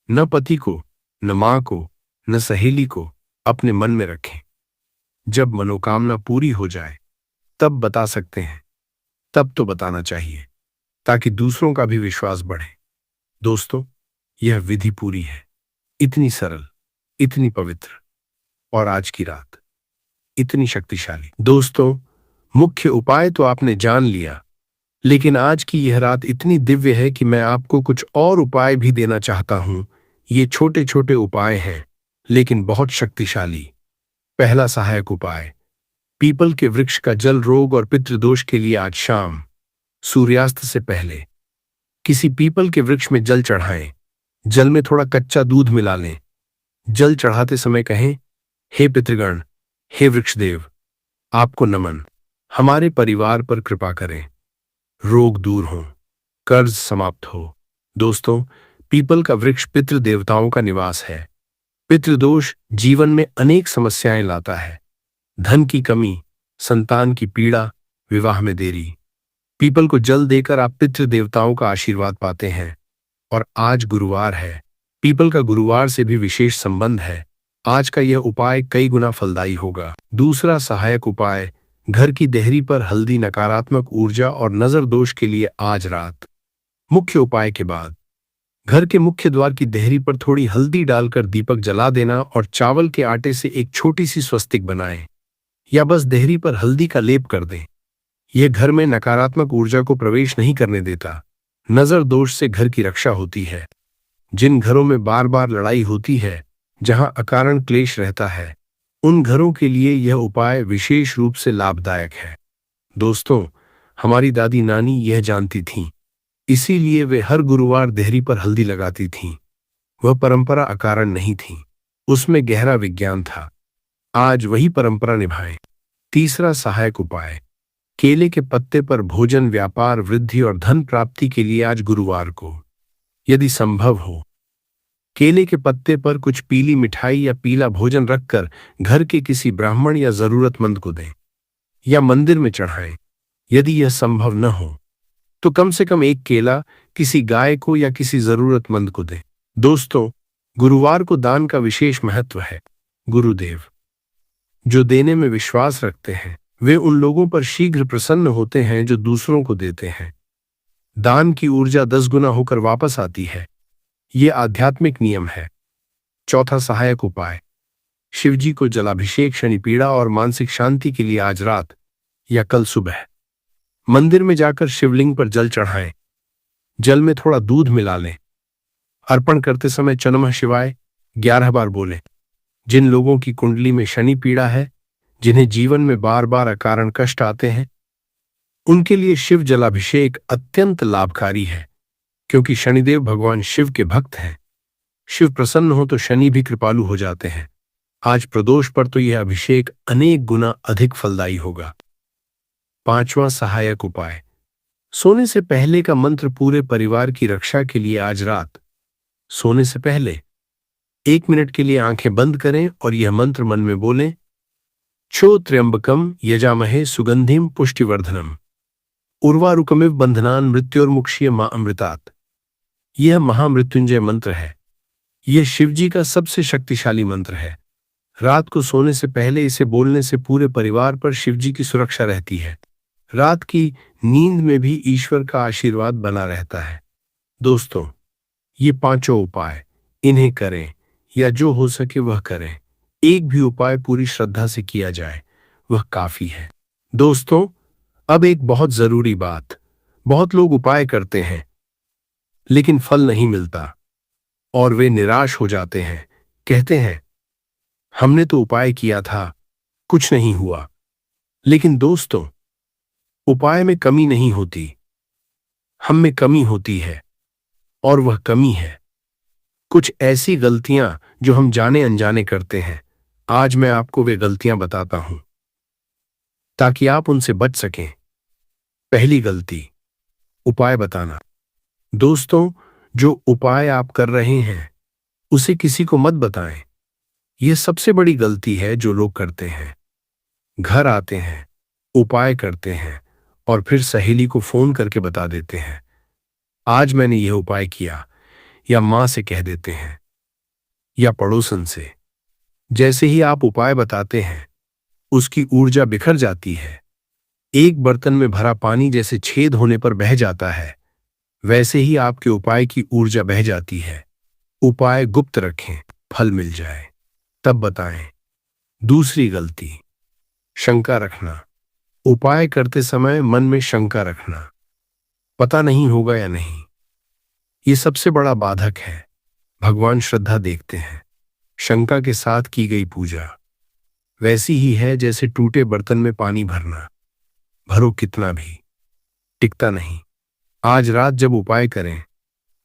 न पति को, न मां को, न सहेली को। अपने मन में रखें। जब मनोकामना पूरी हो जाए तब बता सकते हैं। तब तो बताना चाहिए, ताकि दूसरों का भी विश्वास बढ़े। दोस्तों, यह विधि पूरी है, इतनी सरल, इतनी पवित्र, और आज की रात इतनी शक्तिशाली। दोस्तों, मुख्य उपाय तो आपने जान लिया, लेकिन आज की यह रात इतनी दिव्य है कि मैं आपको कुछ और उपाय भी देना चाहता हूं। ये छोटे छोटे उपाय हैं, लेकिन बहुत शक्तिशाली। पहला सहायक उपाय, पीपल के वृक्ष का जल रोग और पितृदोष के लिए आज शाम सूर्यास्त से पहले किसी पीपल के वृक्ष में जल चढ़ाएं। जल में थोड़ा कच्चा दूध मिला लें। जल चढ़ाते समय कहें, हे पितृगण, हे वृक्षदेव, आपको नमन। हमारे परिवार पर कृपा करें, रोग दूर हो, कर्ज समाप्त हो। दोस्तों, पीपल का वृक्ष पितृ देवताओं का निवास है। पितृदोष जीवन में अनेक समस्याएं लाता है, धन की कमी, संतान की पीड़ा, विवाह में देरी। पीपल को जल देकर आप पितृ देवताओं का आशीर्वाद पाते हैं। और आज गुरुवार है, पीपल का गुरुवार से भी विशेष संबंध है। आज का यह उपाय कई गुना फलदायी होगा। दूसरा सहायक उपाय, घर की देहरी पर हल्दी नकारात्मक ऊर्जा और नजर दोष के लिए आज रात मुख्य उपाय के बाद घर के मुख्य द्वार की देहरी पर थोड़ी हल्दी डालकर दीपक जला देना और चावल के आटे से एक छोटी सी स्वस्तिक बनाएं, या बस देहरी पर हल्दी का लेप कर दें। यह घर में नकारात्मक ऊर्जा को प्रवेश नहीं करने देता। नजर दोष से घर की रक्षा होती है। जिन घरों में बार बार लड़ाई होती है, जहां अकारण क्लेश रहता है, उन घरों के लिए यह उपाय विशेष रूप से लाभदायक है। दोस्तों, हमारी दादी नानी यह जानती थीं, इसीलिए वे हर गुरुवार देहरी पर हल्दी लगाती थीं। वह परंपरा अकारण नहीं थी, उसमें गहरा विज्ञान था। आज वही परंपरा निभाएं। तीसरा सहायक उपाय, केले के पत्ते पर भोजन, व्यापार वृद्धि और धन प्राप्ति के लिए आज गुरुवार को, यदि संभव हो, केले के पत्ते पर कुछ पीली मिठाई या पीला भोजन रखकर घर के किसी ब्राह्मण या जरूरतमंद को दें, या मंदिर में चढ़ाएं। यदि यह संभव न हो तो कम से कम एक केला किसी गाय को या किसी जरूरतमंद को दें। दोस्तों, गुरुवार को दान का विशेष महत्व है। गुरुदेव जो देने में विश्वास रखते हैं, वे उन लोगों पर शीघ्र प्रसन्न होते हैं जो दूसरों को देते हैं। दान की ऊर्जा 10 गुना होकर वापस आती है। ये आध्यात्मिक नियम है। चौथा सहायक उपाय, शिवजी को जलाभिषेक शनि पीड़ा और मानसिक शांति के लिए आज रात या कल सुबह मंदिर में जाकर शिवलिंग पर जल चढ़ाएं। जल में थोड़ा दूध मिला लें। अर्पण करते समय चो नमः शिवाय 11 बार बोलें। जिन लोगों की कुंडली में शनि पीड़ा है, जिन्हें जीवन में बार बार अकारण कष्ट आते हैं, उनके लिए शिव जलाभिषेक अत्यंत लाभकारी है। क्योंकि शनिदेव भगवान शिव के भक्त हैं। शिव प्रसन्न हो तो शनि भी कृपालु हो जाते हैं। आज प्रदोष पर तो यह अभिषेक अनेक गुना अधिक फलदायी होगा। पांचवां सहायक उपाय, सोने से पहले का मंत्र पूरे परिवार की रक्षा के लिए। आज रात सोने से पहले 1 मिनट के लिए आंखें बंद करें और यह मंत्र मन में बोलें, छो त्र्यंबकम यजामहे सुगंधिम पुष्टिवर्धनम उर्वारुकमिव बंधनान मृत्योर्मुक्षीय मां अमृतात्। यह महामृत्युंजय मंत्र है। यह शिवजी का सबसे शक्तिशाली मंत्र है। रात को सोने से पहले इसे बोलने से पूरे परिवार पर शिवजी की सुरक्षा रहती है। रात की नींद में भी ईश्वर का आशीर्वाद बना रहता है। दोस्तों, ये पांचों उपाय इन्हें करें या जो हो सके वह करें। एक भी उपाय पूरी श्रद्धा से किया जाए वह काफी है। दोस्तों, अब एक बहुत जरूरी बात, बहुत लोग उपाय करते हैं लेकिन फल नहीं मिलता और वे निराश हो जाते हैं। कहते हैं, हमने तो उपाय किया था, कुछ नहीं हुआ। लेकिन दोस्तों, उपाय में कमी नहीं होती, हम में कमी होती है। और वह कमी है कुछ ऐसी गलतियां जो हम जाने अनजाने करते हैं। आज मैं आपको वे गलतियां बताता हूं ताकि आप उनसे बच सकें। पहली गलती, उपाय बताना। दोस्तों, जो उपाय आप कर रहे हैं उसे किसी को मत बताएं। यह सबसे बड़ी गलती है जो लोग करते हैं। घर आते हैं, उपाय करते हैं और फिर सहेली को फोन करके बता देते हैं, आज मैंने यह उपाय किया, या मां से कह देते हैं या पड़ोसन से। जैसे ही आप उपाय बताते हैं उसकी ऊर्जा बिखर जाती है। एक बर्तन में भरा पानी जैसे छेद होने पर बह जाता है, वैसे ही आपके उपाय की ऊर्जा बह जाती है। उपाय गुप्त रखें, फल मिल जाए तब बताएं। दूसरी गलती, शंका रखना। उपाय करते समय मन में शंका रखना, पता नहीं होगा या नहीं। ये सबसे बड़ा बाधक है। भगवान श्रद्धा देखते हैं। शंका के साथ की गई पूजा वैसी ही है जैसे टूटे बर्तन में पानी भरना, भरो कितना भी टिकता नहीं। आज रात जब उपाय करें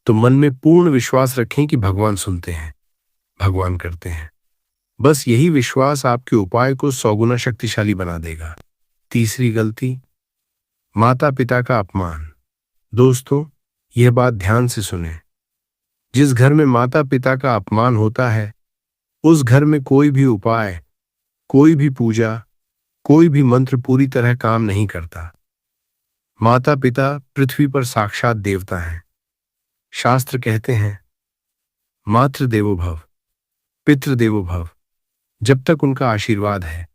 तो मन में पूर्ण विश्वास रखें कि भगवान सुनते हैं, भगवान करते हैं। बस यही विश्वास आपके उपाय को 100 गुना शक्तिशाली बना देगा। तीसरी गलती, माता पिता का अपमान। दोस्तों, यह बात ध्यान से सुने। जिस घर में माता पिता का अपमान होता है उस घर में कोई भी उपाय, कोई भी पूजा, कोई भी मंत्र पूरी तरह काम नहीं करता। माता पिता पृथ्वी पर साक्षात देवता हैं। शास्त्र कहते हैं, मातृ देवो भव, पितृ देवो भव। जब तक उनका आशीर्वाद है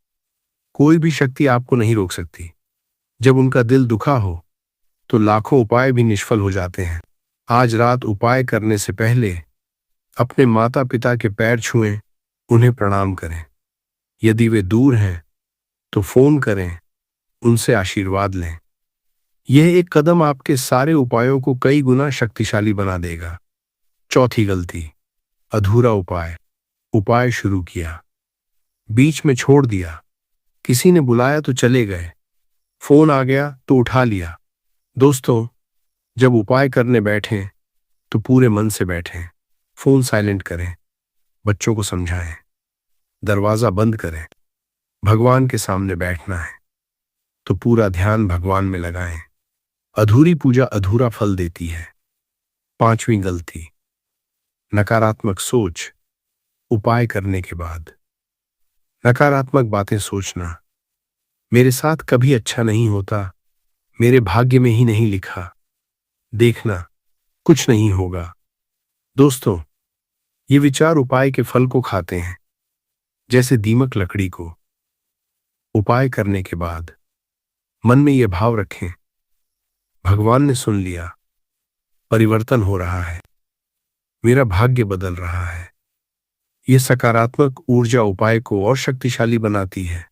कोई भी शक्ति आपको नहीं रोक सकती। जब उनका दिल दुखा हो तो लाखों उपाय भी निष्फल हो जाते हैं। आज रात उपाय करने से पहले अपने माता पिता के पैर छुएं, उन्हें प्रणाम करें। यदि वे दूर हैं तो फोन करें, उनसे आशीर्वाद लें। यह एक कदम आपके सारे उपायों को कई गुना शक्तिशाली बना देगा। चौथी गलती, अधूरा उपाय। उपाय शुरू किया, बीच में छोड़ दिया। किसी ने बुलाया तो चले गए, फोन आ गया तो उठा लिया। दोस्तों, जब उपाय करने बैठें तो पूरे मन से बैठें। फोन साइलेंट करें, बच्चों को समझाएं, दरवाजा बंद करें। भगवान के सामने बैठना है तो पूरा ध्यान भगवान में लगाएं। अधूरी पूजा अधूरा फल देती है। पांचवी गलती, नकारात्मक सोच। उपाय करने के बाद नकारात्मक बातें सोचना, मेरे साथ कभी अच्छा नहीं होता, मेरे भाग्य में ही नहीं लिखा, देखना कुछ नहीं होगा। दोस्तों, ये विचार उपाय के फल को खाते हैं, जैसे दीमक लकड़ी को। उपाय करने के बाद मन में यह भाव रखें, भगवान ने सुन लिया, परिवर्तन हो रहा है, मेरा भाग्य बदल रहा है। यह सकारात्मक ऊर्जा उपाय को और शक्तिशाली बनाती है।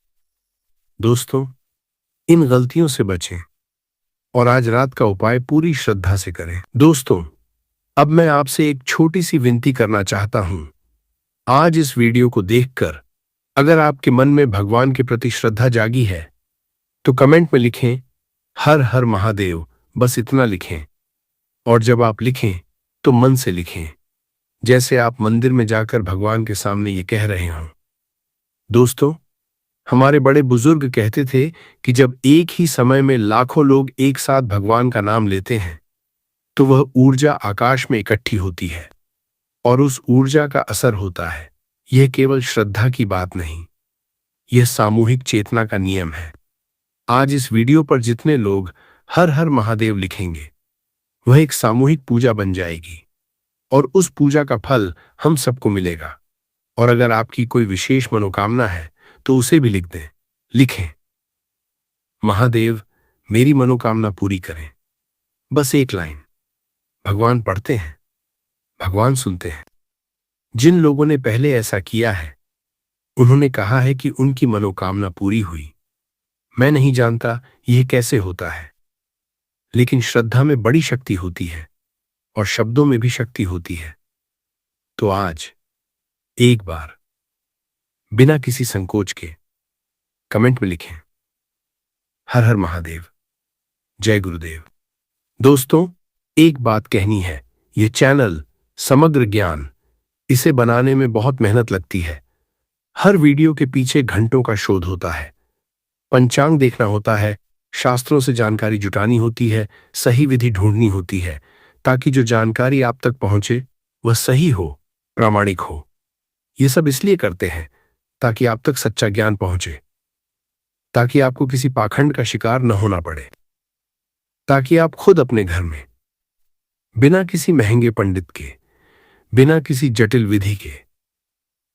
दोस्तों, इन गलतियों से बचें और आज रात का उपाय पूरी श्रद्धा से करें। दोस्तों, अब मैं आपसे एक छोटी सी विनती करना चाहता हूं। आज इस वीडियो को देखकर अगर आपके मन में भगवान के प्रति श्रद्धा जागी है तो कमेंट में लिखें, हर हर महादेव। बस इतना लिखें और जब आप लिखें तो मन से लिखें, जैसे आप मंदिर में जाकर भगवान के सामने ये कह रहे हों। दोस्तों, हमारे बड़े बुजुर्ग कहते थे कि जब एक ही समय में लाखों लोग एक साथ भगवान का नाम लेते हैं तो वह ऊर्जा आकाश में इकट्ठी होती है और उस ऊर्जा का असर होता है। यह केवल श्रद्धा की बात नहीं, यह सामूहिक चेतना का नियम है। आज इस वीडियो पर जितने लोग हर हर महादेव लिखेंगे, वह एक सामूहिक पूजा बन जाएगी और उस पूजा का फल हम सबको मिलेगा। और अगर आपकी कोई विशेष मनोकामना है तो उसे भी लिख दें। लिखें, महादेव मेरी मनोकामना पूरी करें। बस एक लाइन। भगवान पढ़ते हैं, भगवान सुनते हैं। जिन लोगों ने पहले ऐसा किया है, उन्होंने कहा है कि उनकी मनोकामना पूरी हुई। मैं नहीं जानता यह कैसे होता है, लेकिन श्रद्धा में बड़ी शक्ति होती है और शब्दों में भी शक्ति होती है। तो आज एक बार बिना किसी संकोच के कमेंट में लिखें, हर हर महादेव, जय गुरुदेव। दोस्तों, एक बात कहनी है, यह चैनल समग्र ज्ञान, इसे बनाने में बहुत मेहनत लगती है। हर वीडियो के पीछे घंटों का शोध होता है, पंचांग देखना होता है, शास्त्रों से जानकारी जुटानी होती है, सही विधि ढूंढनी होती है, ताकि जो जानकारी आप तक पहुंचे वह सही हो, प्रामाणिक हो। यह सब इसलिए करते हैं ताकि आप तक सच्चा ज्ञान पहुंचे, ताकि आपको किसी पाखंड का शिकार न होना पड़े, ताकि आप खुद अपने घर में बिना किसी महंगे पंडित के, बिना किसी जटिल विधि के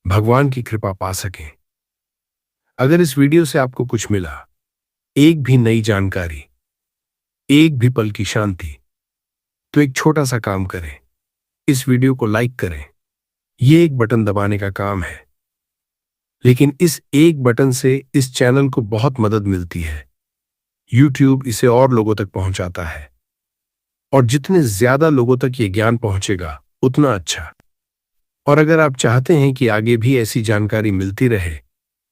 भगवान की कृपा पा सकें। अगर इस वीडियो से आपको कुछ मिला, एक भी नई जानकारी, एक भी पल की शांति, तो एक छोटा सा काम करें, इस वीडियो को लाइक करें। यह एक बटन दबाने का काम है, लेकिन इस एक बटन से इस चैनल को बहुत मदद मिलती है। YouTube इसे और लोगों तक पहुंचाता है, और जितने ज्यादा लोगों तक ये ज्ञान पहुंचेगा उतना अच्छा। और अगर आप चाहते हैं कि आगे भी ऐसी जानकारी मिलती रहे,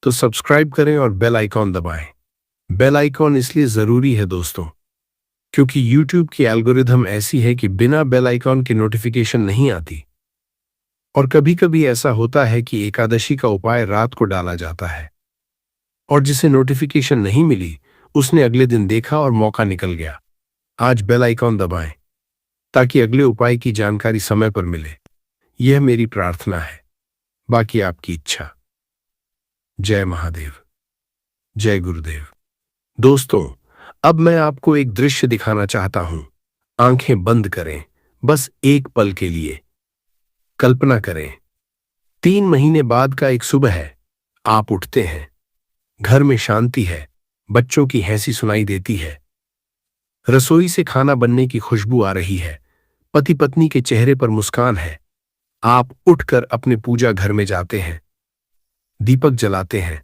तो सब्सक्राइब करें और बेल आइकॉन दबाएं। बेल आइकॉन इसलिए जरूरी है दोस्तों, क्योंकि YouTube की एल्गोरिथम ऐसी है कि बिना बेल आइकॉन के नोटिफिकेशन नहीं आती। और कभी कभी ऐसा होता है कि एकादशी का उपाय रात को डाला जाता है, और जिसे नोटिफिकेशन नहीं मिली उसने अगले दिन देखा और मौका निकल गया। आज बेल आइकॉन दबाएं ताकि अगले उपाय की जानकारी समय पर मिले। यह मेरी प्रार्थना है, बाकी आपकी इच्छा। जय महादेव, जय गुरुदेव। दोस्तों, अब मैं आपको एक दृश्य दिखाना चाहता हूं। आंखें बंद करें, बस एक पल के लिए। कल्पना करें, 3 महीने बाद का एक सुबह है। आप उठते हैं, घर में शांति है, बच्चों की हंसी सुनाई देती है, रसोई से खाना बनने की खुशबू आ रही है, पति पत्नी के चेहरे पर मुस्कान है। आप उठकर अपने पूजा घर में जाते हैं, दीपक जलाते हैं,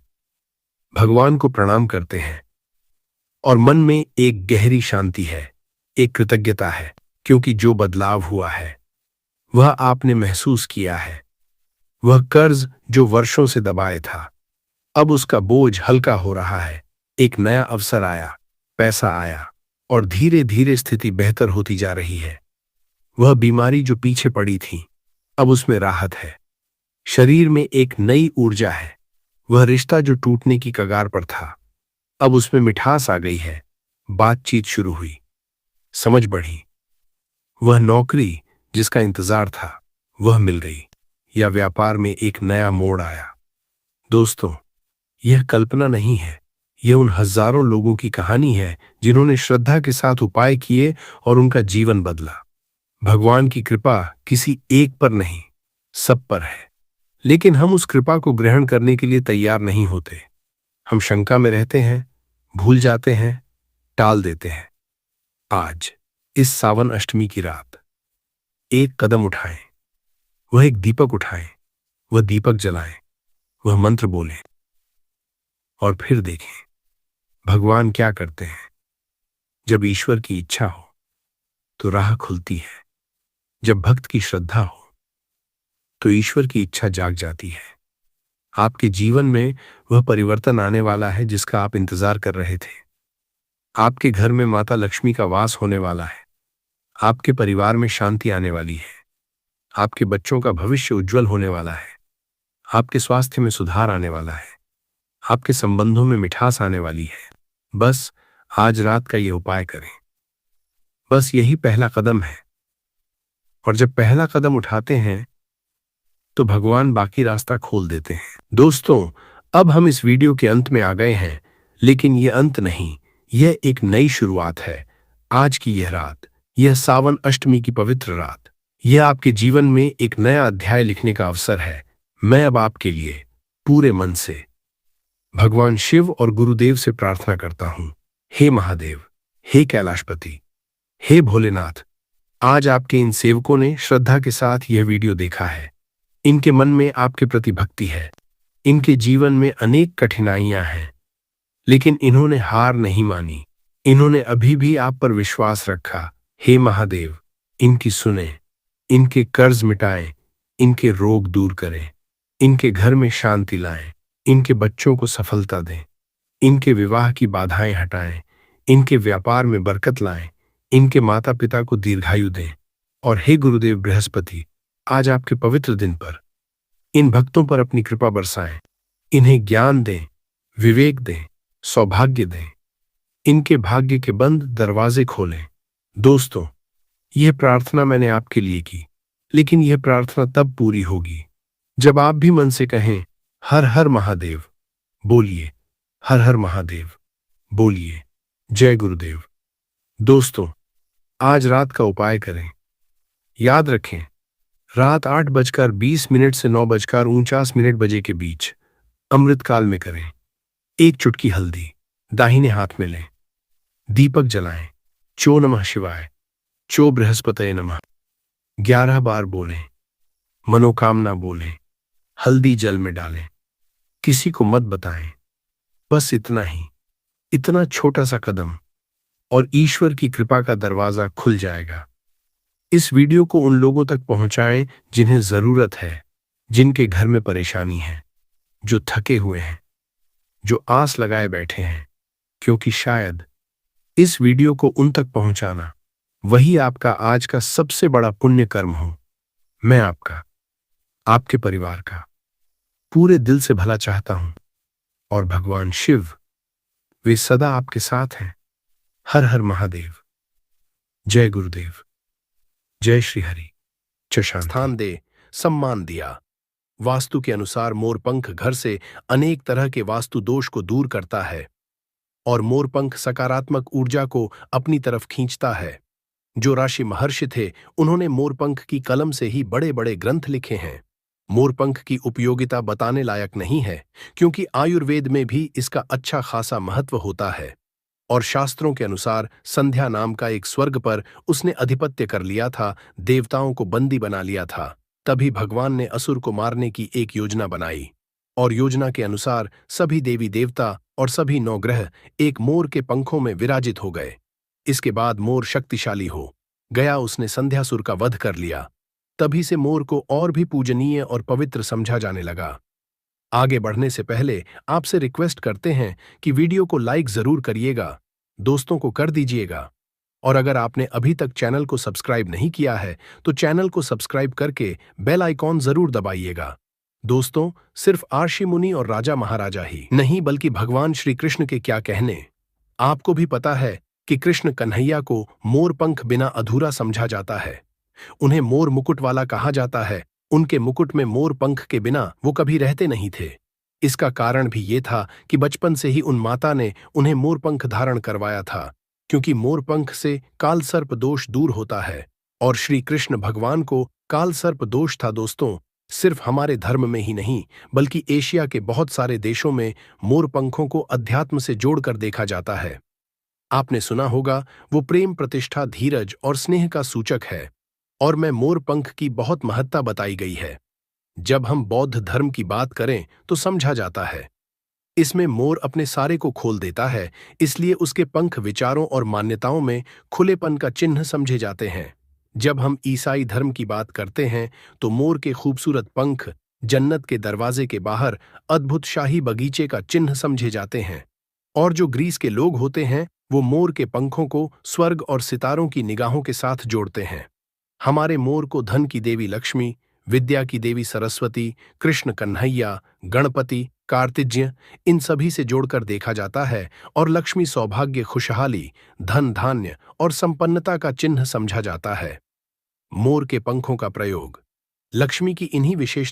भगवान को प्रणाम करते हैं, और मन में एक गहरी शांति है, एक कृतज्ञता है, क्योंकि जो बदलाव हुआ है वह आपने महसूस किया है। वह कर्ज जो वर्षों से दबाए था, अब उसका बोझ हल्का हो रहा है। एक नया अवसर आया, पैसा आया, और धीरे धीरे स्थिति बेहतर होती जा रही है। वह बीमारी जो पीछे पड़ी थी, अब उसमें राहत है। शरीर में एक नई ऊर्जा है। वह रिश्ता जो टूटने की कगार पर था, अब उसमें मिठास आ गई है। बातचीत शुरू हुई, समझ बढ़ी। वह नौकरी जिसका इंतजार था, वह मिल गई, या व्यापार में एक नया मोड़ आया। दोस्तों, यह कल्पना नहीं है, यह उन हजारों लोगों की कहानी है जिन्होंने श्रद्धा के साथ उपाय किए और उनका जीवन बदला। भगवान की कृपा किसी एक पर नहीं, सब पर है। लेकिन हम उस कृपा को ग्रहण करने के लिए तैयार नहीं होते। हम शंका में रहते हैं, भूल जाते हैं, टाल देते हैं। आज इस सावन अष्टमी की रात एक कदम उठाएं, वह एक दीपक उठाएं, वह दीपक जलाएं, वह मंत्र बोलें, और फिर देखें भगवान क्या करते हैं। जब ईश्वर की इच्छा हो तो राह खुलती है, जब भक्त की श्रद्धा हो तो ईश्वर की इच्छा जाग जाती है। आपके जीवन में वह परिवर्तन आने वाला है जिसका आप इंतजार कर रहे थे। आपके घर में माता लक्ष्मी का वास होने वाला है। आपके परिवार में शांति आने वाली है। आपके बच्चों का भविष्य उज्जवल होने वाला है। आपके स्वास्थ्य में सुधार आने वाला है। आपके संबंधों में मिठास आने वाली है। बस आज रात का ये उपाय करें। बस यही पहला कदम है, और जब पहला कदम उठाते हैं तो भगवान बाकी रास्ता खोल देते हैं। दोस्तों, अब हम इस वीडियो के अंत में आ गए हैं, लेकिन यह अंत नहीं, यह एक नई शुरुआत है। आज की यह रात, यह सावन अष्टमी की पवित्र रात, यह आपके जीवन में एक नया अध्याय लिखने का अवसर है। मैं अब आपके लिए पूरे मन से भगवान शिव और गुरुदेव से प्रार्थना करता हूं। हे महादेव, हे कैलाशपति, हे भोलेनाथ, आज आपके इन सेवकों ने श्रद्धा के साथ यह वीडियो देखा है। इनके मन में आपके प्रति भक्ति है। इनके जीवन में अनेक कठिनाइयां हैं, लेकिन इन्होंने हार नहीं मानी। इन्होंने अभी भी आप पर विश्वास रखा। हे महादेव, इनकी सुने, इनके कर्ज मिटाएं, इनके रोग दूर करें, इनके घर में शांति लाएं, इनके बच्चों को सफलता दें, इनके विवाह की बाधाएं हटाएं, इनके व्यापार में बरकत लाएं, इनके माता पिता को दीर्घायु दें। और हे गुरुदेव बृहस्पति, आज आपके पवित्र दिन पर इन भक्तों पर अपनी कृपा बरसाएं। इन्हें ज्ञान दें, विवेक दें, सौभाग्य दें। इनके भाग्य के बंद दरवाजे खोलें। दोस्तों, यह प्रार्थना मैंने आपके लिए की, लेकिन यह प्रार्थना तब पूरी होगी जब आप भी मन से कहें, हर हर महादेव। बोलिए, हर हर महादेव। बोलिए, जय गुरुदेव। दोस्तों, आज रात का उपाय करें। याद रखें, रात 8:20 से 9:49 बजे के बीच अमृतकाल में करें। एक चुटकी हल्दी दाहिने हाथ में लें, दीपक जलाएं, चो नमः शिवाय, चो बृहस्पतये नमः 11 बार बोलें, मनोकामना बोलें, हल्दी जल में डालें। किसी को मत बताएं। बस इतना ही, इतना छोटा सा कदम, और ईश्वर की कृपा का दरवाजा खुल जाएगा। इस वीडियो को उन लोगों तक पहुंचाएं जिन्हें जरूरत है, जिनके घर में परेशानी है, जो थके हुए हैं, जो आस लगाए बैठे हैं, क्योंकि शायद इस वीडियो को उन तक पहुंचाना वही आपका आज का सबसे बड़ा पुण्य कर्म हो। मैं आपका, आपके परिवार का पूरे दिल से भला चाहता हूं, और भगवान शिव, वे सदा आपके साथ हैं। हर हर महादेव। जय गुरुदेव। जय श्री हरि। स्थान दे, सम्मान दिया। वास्तु के अनुसार मोरपंख घर से अनेक तरह के वास्तु दोष को दूर करता है, और मोरपंख सकारात्मक ऊर्जा को अपनी तरफ खींचता है। जो ऋषि महर्षि थे, उन्होंने मोरपंख की कलम से ही बड़े बड़े ग्रंथ लिखे हैं। मोरपंख की उपयोगिता बताने लायक नहीं है, क्योंकि आयुर्वेद में भी इसका अच्छा खासा महत्व होता है। और शास्त्रों के अनुसार संध्या नाम का एक स्वर्ग पर उसने अधिपत्य कर लिया था, देवताओं को बंदी बना लिया था। तभी भगवान ने असुर को मारने की एक योजना बनाई, और योजना के अनुसार सभी देवी देवता और सभी 9 ग्रह एक मोर के पंखों में विराजित हो गए। इसके बाद मोर शक्तिशाली हो गया, उसने संध्यासुर का वध कर लिया। तभी से मोर को और भी पूजनीय और पवित्र समझा जाने लगा। आगे बढ़ने से पहले आपसे रिक्वेस्ट करते हैं कि वीडियो को लाइक जरूर करिएगा, दोस्तों को कर दीजिएगा, और अगर आपने अभी तक चैनल को सब्सक्राइब नहीं किया है तो चैनल को सब्सक्राइब करके बेल आइकॉन जरूर दबाइएगा। दोस्तों, सिर्फ आर्षि मुनि और राजा महाराजा ही नहीं, बल्कि भगवान श्री कृष्ण के क्या कहने। आपको भी पता है कि कृष्ण कन्हैया को मोर पंख बिना अधूरा समझा जाता है। उन्हें मोर मुकुट वाला कहा जाता है। उनके मुकुट में मोर पंख के बिना वो कभी रहते नहीं थे। इसका कारण भी ये था कि बचपन से ही उन माता ने उन्हें मोर पंख धारण करवाया था, क्योंकि मोर पंख से कालसर्प दोष दूर होता है, और श्री कृष्ण भगवान को कालसर्प दोष था। दोस्तों, सिर्फ हमारे धर्म में ही नहीं, बल्कि एशिया के बहुत सारे देशों में मोर पंखों को अध्यात्म से जोड़कर देखा जाता है। आपने सुना होगा, वो प्रेम, प्रतिष्ठा, धीरज और स्नेह का सूचक है। और मैं मोर पंख की बहुत महत्ता बताई गई है। जब हम बौद्ध धर्म की बात करें तो समझा जाता है, इसमें मोर अपने सारे को खोल देता है, इसलिए उसके पंख विचारों और मान्यताओं में खुलेपन का चिन्ह समझे जाते हैं। जब हम ईसाई धर्म की बात करते हैं तो मोर के खूबसूरत पंख जन्नत के दरवाजे के बाहर अद्भुत शाही बगीचे का चिन्ह समझे जाते हैं। और जो ग्रीस के लोग होते हैं, वो मोर के पंखों को स्वर्ग और सितारों की निगाहों के साथ जोड़ते हैं। हमारे मोर को धन की देवी लक्ष्मी, विद्या की देवी सरस्वती, कृष्ण कन्हैया, गणपति, कार्तिज्ञ इन सभी से जोड़कर देखा जाता है और लक्ष्मी सौभाग्य, खुशहाली, धन धान्य और संपन्नता का चिन्ह समझा जाता है। मोर के पंखों का प्रयोग। लक्ष्मी की इन्हीं विशेष